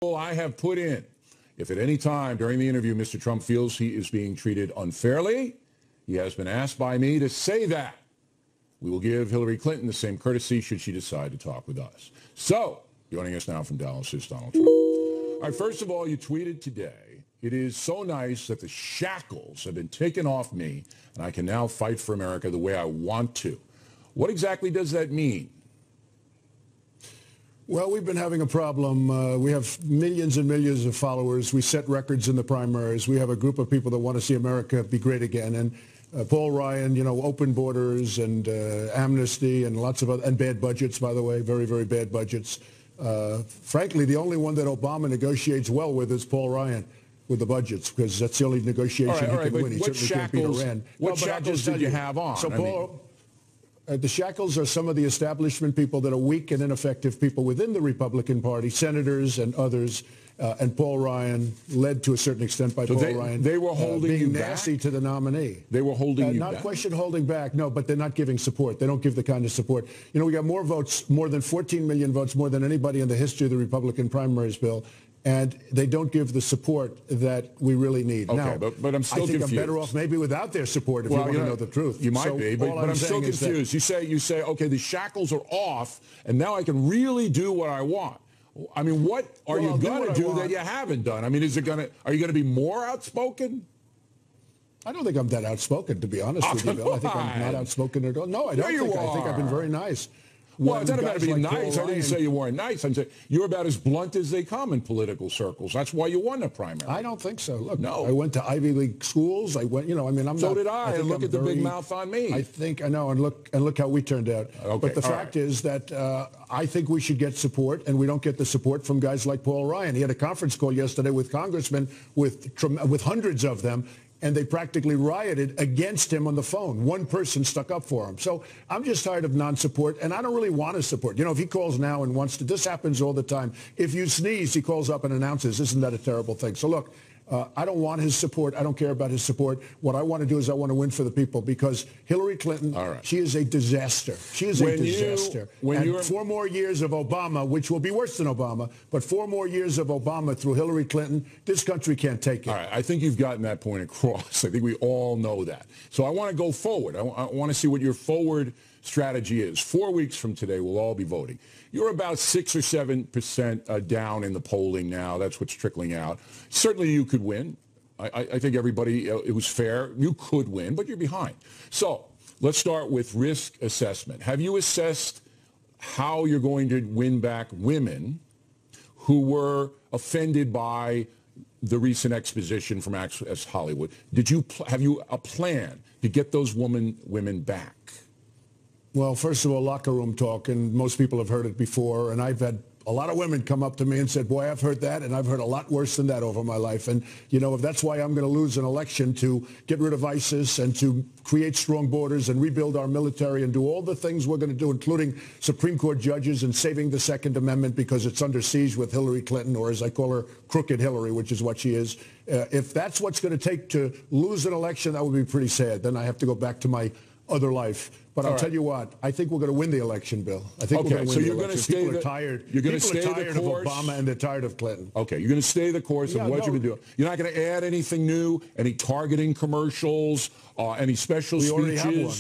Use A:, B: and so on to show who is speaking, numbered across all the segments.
A: I have put in. If at any time during the interview Mr. Trump feels he is being treated unfairly, he has been asked by me to say that. We will give Hillary Clinton the same courtesy should she decide to talk with us. So, joining us now from Dallas is Donald Trump. All right, first of all, you tweeted today, "It is so nice that the shackles have been taken off me and I can now fight for America the way I want to." What exactly does that mean?
B: Well, we've been having a problem. We have millions and millions of followers. We set records in the primaries. We have a group of people that want to see America be great again. And Paul Ryan, you know, open borders and amnesty and lots of other, and bad budgets, by the way, very, very bad budgets. Frankly, the only one that Obama negotiates well with is Paul Ryan with the budgets, because that's the only negotiation he can win. He certainly can't beat Iran.
A: What shackles did you have on?
B: So Paul, the shackles are some of the establishment people that are weak and ineffective people within the Republican Party, senators and others, and Paul Ryan, led to a certain extent by Paul Ryan.
A: They were holding you
B: being
A: back?
B: nasty to the nominee.
A: They were holding you
B: back?
A: back?
B: Not question holding back, no, but they're not giving support. They don't give the kind of support. You know, we got more votes, more than 14 million votes, more than anybody in the history of the Republican primaries, Bill. And they don't give the support that we really need.
A: Okay,
B: now,
A: but I'm still confused.
B: I think I'm better off maybe without their support if you want to know the truth.
A: You might be, but I'm still confused. You say, okay, the shackles are off, and now I can really do what I want. I mean, what are you going to do that you haven't done? I mean, are you going to be more outspoken?
B: I don't think I'm that outspoken, to be honest with you, Bill. I think I'm not outspoken at all. No, I don't think. I think I've been very nice.
A: Well, it's not about being nice. I didn't say you weren't nice. I'm saying you're about as blunt as they come in political circles. That's why you won the primary.
B: I don't think so. Look,
A: no.
B: I went to Ivy League schools. I went, you know, I mean, I'm
A: so
B: not.
A: So did I. And look at the big mouth on me.
B: I think, I know, and look how we turned out.
A: Okay,
B: but the fact is that I think we should get support, and we don't get the support from guys like Paul Ryan. He had a conference call yesterday with congressmen, with hundreds of them, and they practically rioted against him on the phone. One person stuck up for him. So I'm just tired of non-support, and I don't really want his support. You know, if he calls now and wants to, this happens all the time. If you sneeze, he calls up and announces, isn't that a terrible thing? So look, I don't want his support. I don't care about his support. What I want to do is I want to win for the people, because Hillary Clinton, she is a disaster. She is a disaster. And 4 more years of Obama, which will be worse than Obama, but 4 more years of Obama through Hillary Clinton, this country can't take it.
A: All right, I think you've gotten that point across. I think we all know that. So I want to go forward. I want to see what your forward strategy is. 4 weeks from today, we'll all be voting. You're about 6 or 7% down in the polling now. That's what's trickling out. Certainly you could win. I think everybody, it was fair. You could win, but you're behind. So let's start with risk assessment. Have you assessed how you're going to win back women who were offended by the recent exposition from Access Hollywood? Have you a plan to get those women back?
B: Well, first of all, locker room talk, and most people have heard it before, and I've had a lot of women come up to me and said, boy, I've heard that, and I've heard a lot worse than that over my life. And, you know, if that's why I'm going to lose an election, to get rid of ISIS and to create strong borders and rebuild our military and do all the things we're going to do, including Supreme Court judges and saving the Second Amendment because it's under siege with Hillary Clinton, or as I call her, Crooked Hillary, which is what she is. If that's what's going to take to lose an election, that would be pretty sad. Then I have to go back to my other life. But I'll tell you what, I think we're going to win the election, Bill. I think we're going to win the election. People are tired. People are tired of Obama, and they're tired of Clinton.
A: Okay, you're going to stay the course of what you've been doing. You're not going to add anything new, any targeting commercials, any special speeches?
B: We already have one.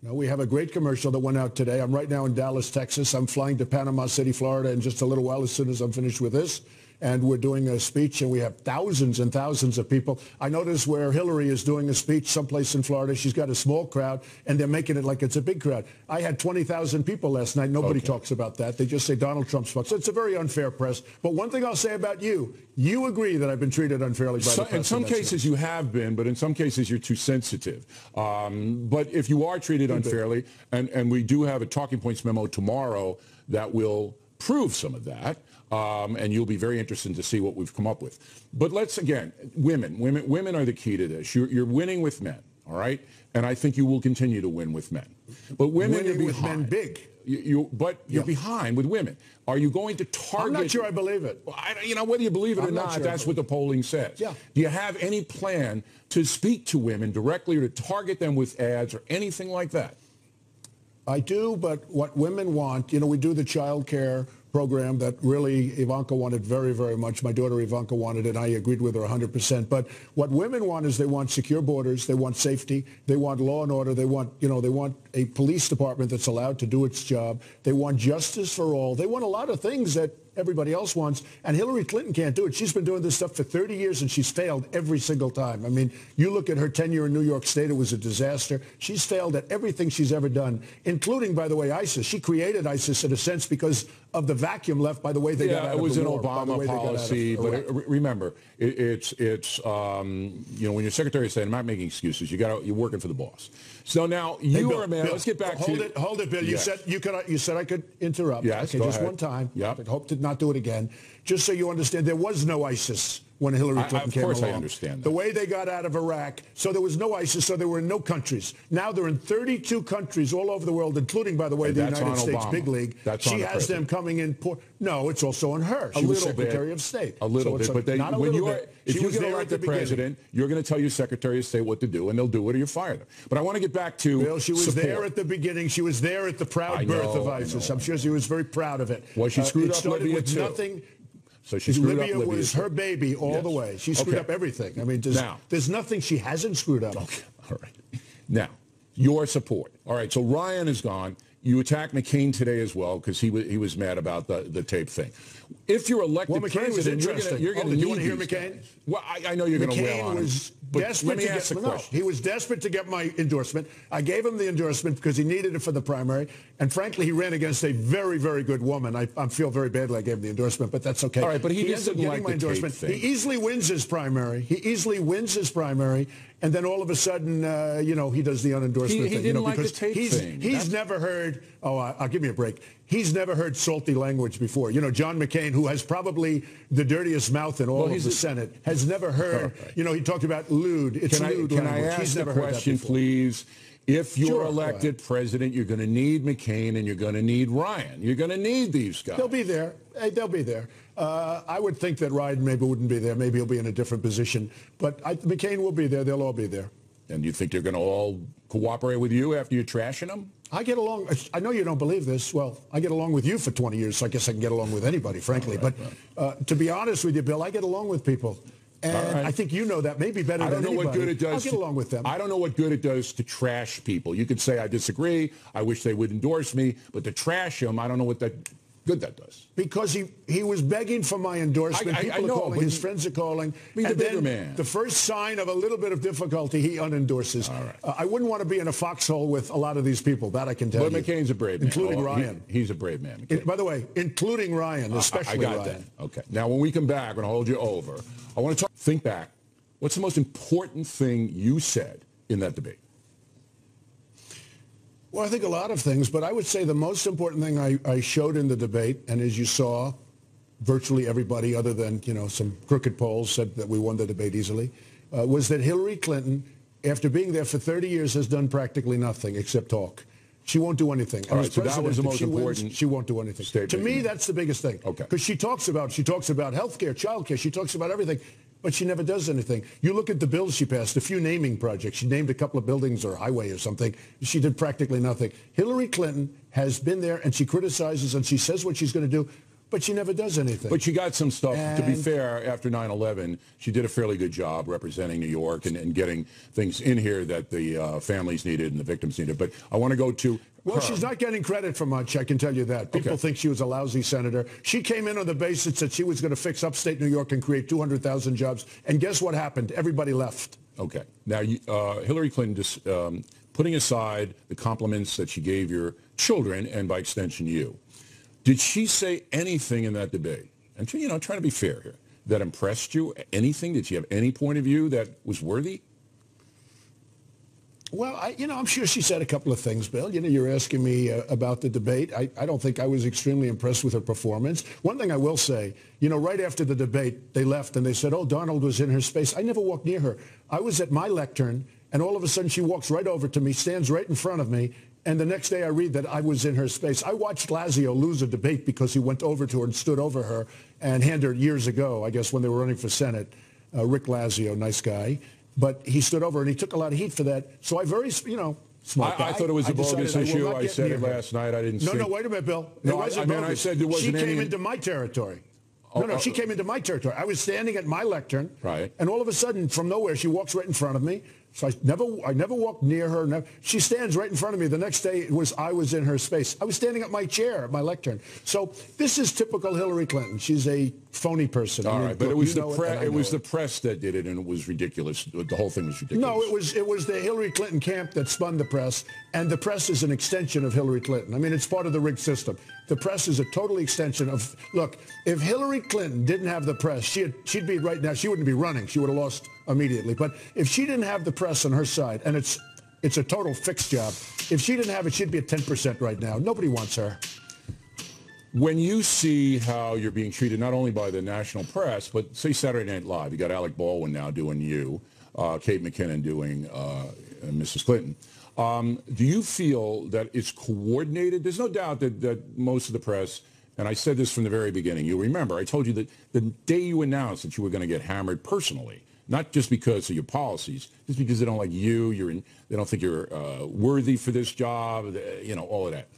B: No, we have a great commercial that went out today. I'm right now in Dallas, Texas. I'm flying to Panama City, Florida in just a little while as soon as I'm finished with this. And we're doing a speech, and we have thousands and thousands of people. I noticed where Hillary is doing a speech someplace in Florida, she's got a small crowd, and they're making it like it's a big crowd. I had 20,000 people last night. Nobody talks about that. They just say Donald Trump spoke. So it's a very unfair press. But one thing I'll say about you, you agree that I've been treated unfairly by the press.
A: In some cases you have been, but in some cases you're too sensitive. But if you are treated unfairly, and we do have a talking points memo tomorrow that will prove some of that, and you'll be very interested to see what we've come up with. But let's, again, women are the key to this. You're winning with men, all right? And I think you will continue to win with men. But women are behind.
B: With men big.
A: You're behind with women. Are you going to target?
B: I'm not sure I believe it.
A: You know, whether you believe it or not, that's what the polling says.
B: Yeah.
A: Do you have any plan to speak to women directly or to target them with ads or anything like that?
B: I do, but what women want, you know, we do the child care program that really Ivanka wanted very, very much. My daughter Ivanka wanted it. I agreed with her 100%. But what women want is they want secure borders. They want safety. They want law and order. They want, they want a police department that's allowed to do its job. They want justice for all. They want a lot of things that everybody else wants, and Hillary Clinton can't do it. She's been doing this stuff for 30 years, and she's failed every single time. I mean, you look at her tenure in New York State, it was a disaster. She's failed at everything she's ever done, including, by the way, ISIS. She created ISIS in a sense because of the vacuum left by the way they got out of the war.
A: It was an Obama policy, but remember, it's when you're Secretary of State, I'm not making excuses. You're working for the boss. So now you are a man. Let's get back to
B: hold it, Bill.
A: Yes.
B: You said I could interrupt.
A: Yes,
B: okay,
A: go
B: just
A: ahead.
B: one time.
A: Yep.
B: I hope to not do it again. Just so you understand, there was no ISIS when Hillary Clinton came along.
A: Of course I understand that.
B: The way they got out of Iraq, so there was no ISIS, so there were no countries. Now they're in 32 countries all over the world, including, by the way, the United States big league. She has them coming in. No, it's also on her. She was Secretary of State.
A: A little bit. But if you get elected president, you're going to tell your Secretary of State what to do, and they'll do it or you fire them. But I want to get back to
B: Bill, she was there at the beginning. She was there at the proud birth of ISIS. I'm sure she was very proud of it.
A: Well, she screwed up Libya, too.
B: Nothing.
A: So she screwed
B: Libya
A: up Libya
B: was her baby all the way. She screwed up everything. I mean, there's nothing she hasn't screwed up.
A: Okay, all right. Now, your support. All right, so Ryan is gone. You attacked McCain today as well because he was mad about the tape thing. If you're elected president, you're going to need.
B: You want to hear McCain?
A: Well, I know you're going to wail on him. But let me ask the question.
B: He was desperate to get my endorsement. I gave him the endorsement because he needed it for the primary. And frankly, he ran against a very, very good woman. I feel very badly I gave him the endorsement, but that's okay.
A: All right, but he
B: ended up getting my endorsement. He easily wins his primary. And then all of a sudden, he does the unendorsement thing.
A: He didn't like the tape thing.
B: He's never heard, I'll give me a break. He's never heard salty language before. John McCain, who has probably the dirtiest mouth in all of the Senate, has never heard, he talked about lewd. It's lewd language.
A: Can I ask the question, please? If you're elected president, you're going to need McCain and you're going to need Ryan. You're going to need these guys.
B: They'll be there. They'll be there. I would think that Ryan maybe wouldn't be there. Maybe he'll be in a different position. But McCain will be there. They'll all be there.
A: And you think they're going to all cooperate with you after you're trashing them?
B: I get along. I know you don't believe this. Well, I get along with you for 20 years, so I guess I can get along with anybody, frankly. But to be honest with you, Bill, I get along with people. And I think you know that maybe better than anybody.
A: What good it does.
B: I'll get along with them.
A: I don't know what good it does to trash people. You could say, I disagree. I wish they would endorse me. But to trash them, I don't know what good that does.
B: Because he was begging for my endorsement. People are calling. His friends are calling.
A: Be the bigger man.
B: The first sign of a little bit of difficulty, he unendorses.
A: All right.
B: I wouldn't want to be in a foxhole with a lot of these people. That I can tell you.
A: But McCain's a brave man.
B: Including Ryan.
A: He's a brave man.
B: By the way, including Ryan, especially Ryan.
A: I got that. Okay. Now, when we come back, I'm going to hold you over. I want to think back. What's the most important thing you said in that debate?
B: Well, I think a lot of things, but I would say the most important thing I showed in the debate, and as you saw, virtually everybody other than, some crooked polls said that we won the debate easily, was that Hillary Clinton, after being there for 30 years, has done practically nothing except talk. She won't do anything.
A: All right, so that was the most important.
B: She won't do anything.
A: Statement.
B: To me, that's the biggest thing.
A: Okay.
B: Because she talks about health care, child care. She talks about everything. But she never does anything. You look at the bills she passed, a few naming projects. She named a couple of buildings or highway or something. She did practically nothing. Hillary Clinton has been there, and she criticizes, and she says what she's going to do, but she never does anything.
A: But she got some stuff. To be fair, after 9/11, she did a fairly good job representing New York and getting things in here that the families needed and the victims needed. But I want to go to
B: Well, she's not getting credit for much, I can tell you that. People think she was a lousy senator. She came in on the basis that she was going to fix upstate New York and create 200,000 jobs. And guess what happened? Everybody left.
A: Okay. Now, Hillary Clinton, just putting aside the compliments that she gave your children and by extension you, did she say anything in that debate? And, trying to be fair here, that impressed you? Anything? Did she have any point of view that was worthy?
B: Well, I'm sure she said a couple of things, Bill. You're asking me about the debate. I don't think I was extremely impressed with her performance. One thing I will say, right after the debate, they left and they said, oh, Donald was in her space. I never walked near her. I was at my lectern, and all of a sudden she walks right over to me, stands right in front of me, and the next day I read that I was in her space. I watched Lazio lose a debate because he went over to her and stood over her and handed her years ago, I guess, when they were running for Senate. Rick Lazio, nice guy. But he stood over and he took a lot of heat for that. So Smart guy.
A: I thought it was a bogus issue. I said it
B: her.
A: last night. I didn't.
B: No, wait a minute, Bill. It
A: No,
B: wasn't
A: I mean,
B: bogus.
A: I said there wasn't
B: She
A: any.
B: came into my territory. No, she came into my territory. I was standing at my lectern,
A: right,
B: and all of a sudden, from nowhere, she walks right in front of me. So I never walked near her. She stands right in front of me. The next day, I was in her space. I was standing at my chair, at my lectern. So this is typical Hillary Clinton. She's a phony person.
A: All right, but it was the press that did it, and it was ridiculous. The whole thing was ridiculous.
B: No, it was the Hillary Clinton camp that spun the press, and the press is an extension of Hillary Clinton. I mean, it's part of the rigged system. The press is a total extension of. Look, if Hillary Clinton didn't have the press, she'd be right now. She wouldn't be running. She would have lost immediately. But if she didn't have the press on her side, and it's a total fixed job. If she didn't have it, she'd be at 10% right now. Nobody wants her.
A: When you see how you're being treated not only by the national press, but say Saturday Night Live, you got Alec Baldwin now doing you, Kate McKinnon doing Mrs. Clinton. Do you feel that it's coordinated? There's no doubt that most of the press, and I said this from the very beginning, you remember, I told you that the day you announced that you were going to get hammered personally, not just because of your policies, just because they don't like you, they don't think you're worthy for this job, all of that.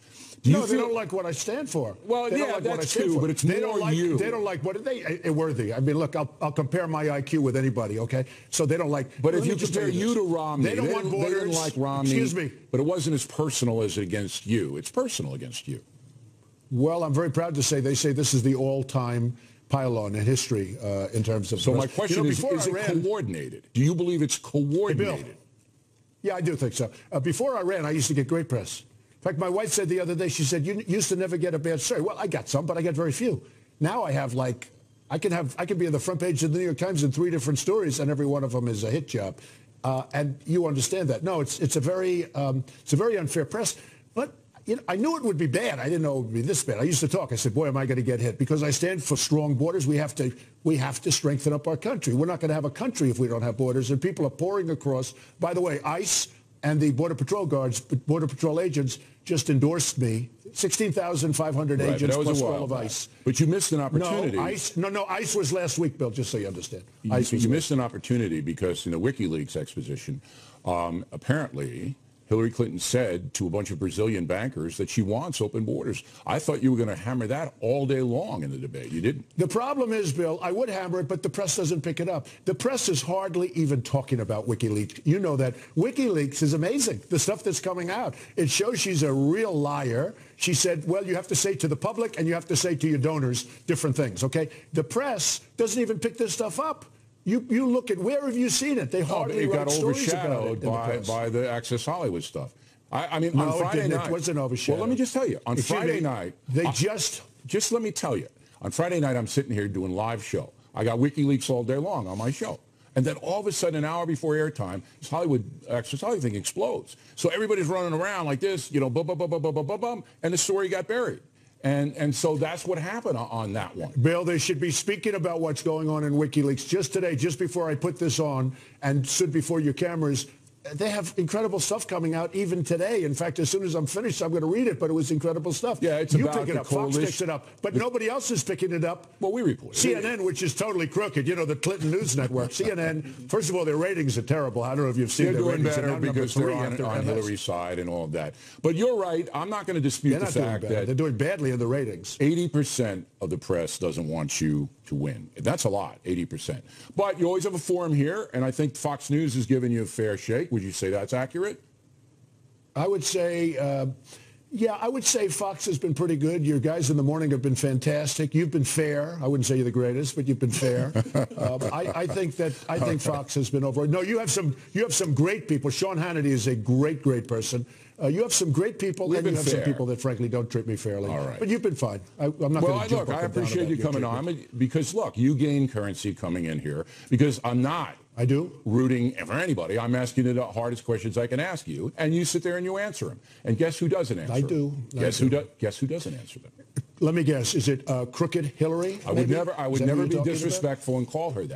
B: They don't like what I stand for.
A: Well, yeah, that's true, but it's more you.
B: They don't like what are they worthy. I mean, look, I'll compare my IQ with anybody, okay? So they don't like.
A: But if you compare you to Romney,
B: they don't want borders.
A: They didn't like Romney.
B: Excuse me.
A: But it wasn't as personal as against you. It's personal against you.
B: Well, I'm very proud to say they say this is the all-time pylon in history in terms of.
A: So my question is it coordinated? Do you believe it's coordinated?
B: Hey, Bill, yeah, I do think so. Before I ran, I used to get great press. In fact, my wife said the other day, she said, you used to never get a bad story. Well, I got some, but I get very few. Now I have I can be on the front page of the New York Times in 3 different stories, and every one of them is a hit job. And you understand that. No, it's a very unfair press. But I knew it would be bad. I didn't know it would be this bad. I used to talk. I said, boy, am I going to get hit? Because I stand for strong borders. We have to strengthen up our country. We're not going to have a country if we don't have borders. And people are pouring across. By the way, ICE and the Border Patrol guards, Border Patrol agents, just endorsed me. 16,500 agents plus all of ICE.
A: But you missed an opportunity.
B: No, ICE was last week, Bill, just so you understand.
A: You missed an opportunity because in the WikiLeaks exposition, apparently Hillary Clinton said to a bunch of Brazilian bankers that she wants open borders. I thought you were going to hammer that all day long in the debate. You didn't.
B: The problem is, Bill, I would hammer it, but the press doesn't pick it up. The press is hardly even talking about WikiLeaks. You know that. WikiLeaks is amazing, the stuff that's coming out. It shows she's a real liar. She said, well, you have to say to the public and you have to say to your donors different things, okay? The press doesn't even pick this stuff up. You look at, where have you seen it? They hardly write stories about it.
A: It got overshadowed by the Access Hollywood stuff. I mean,
B: no,
A: on Friday night.
B: It wasn't overshadowed.
A: Well, let me just tell you. On Friday night. Just let me tell you. On Friday night, I'm sitting here doing live show. I got WikiLeaks all day long on my show. And then all of a sudden, an hour before airtime, this Access Hollywood thing explodes. So everybody's running around like this, bum, bum, bum, bum, bum, bum, bum, and the story got buried. And so that's what happened on that one.
B: Bill, they should be speaking about what's going on in WikiLeaks. Just today, just before I put this on and stood before your cameras, they have incredible stuff coming out even today. In fact, as soon as I'm finished, I'm going to read it, but it was incredible stuff.
A: Yeah, it's
B: you
A: about
B: pick it
A: the
B: up.
A: coalition.
B: Fox picks it up, but nobody else is picking it up.
A: Well, we report it.
B: CNN, which is totally crooked, the Clinton News Network. CNN, first of all, their ratings are terrible. I don't know if you've seen their ratings.
A: They're doing better because they're on Hillary's side and all of that. But you're right. I'm not going to dispute the fact that
B: they're doing badly in the ratings.
A: 80% of the press doesn't want you to win. That's a lot, 80%. But you always have a forum here, and I think Fox News has given you a fair shake. Would you say that's accurate?
B: I would say, I would say Fox has been pretty good. Your guys in the morning have been fantastic. You've been fair. I wouldn't say you're the greatest, but you've been fair. I think Fox has been over. No, you have some great people. Sean Hannity is a great person. You have some great people, and you have some people that, frankly, don't treat me fairly.
A: All right.
B: But you've been fine. I'm not going to jump up and down.
A: I appreciate you coming on because, look, you gain currency coming in here because I'm not.
B: I do?
A: Rooting for anybody. I'm asking you the hardest questions I can ask you, and you sit there and you answer them. And guess who doesn't answer them?
B: I do.
A: Guess who doesn't answer them?
B: Let me guess. Is it crooked Hillary?
A: I would never be disrespectful and call her that.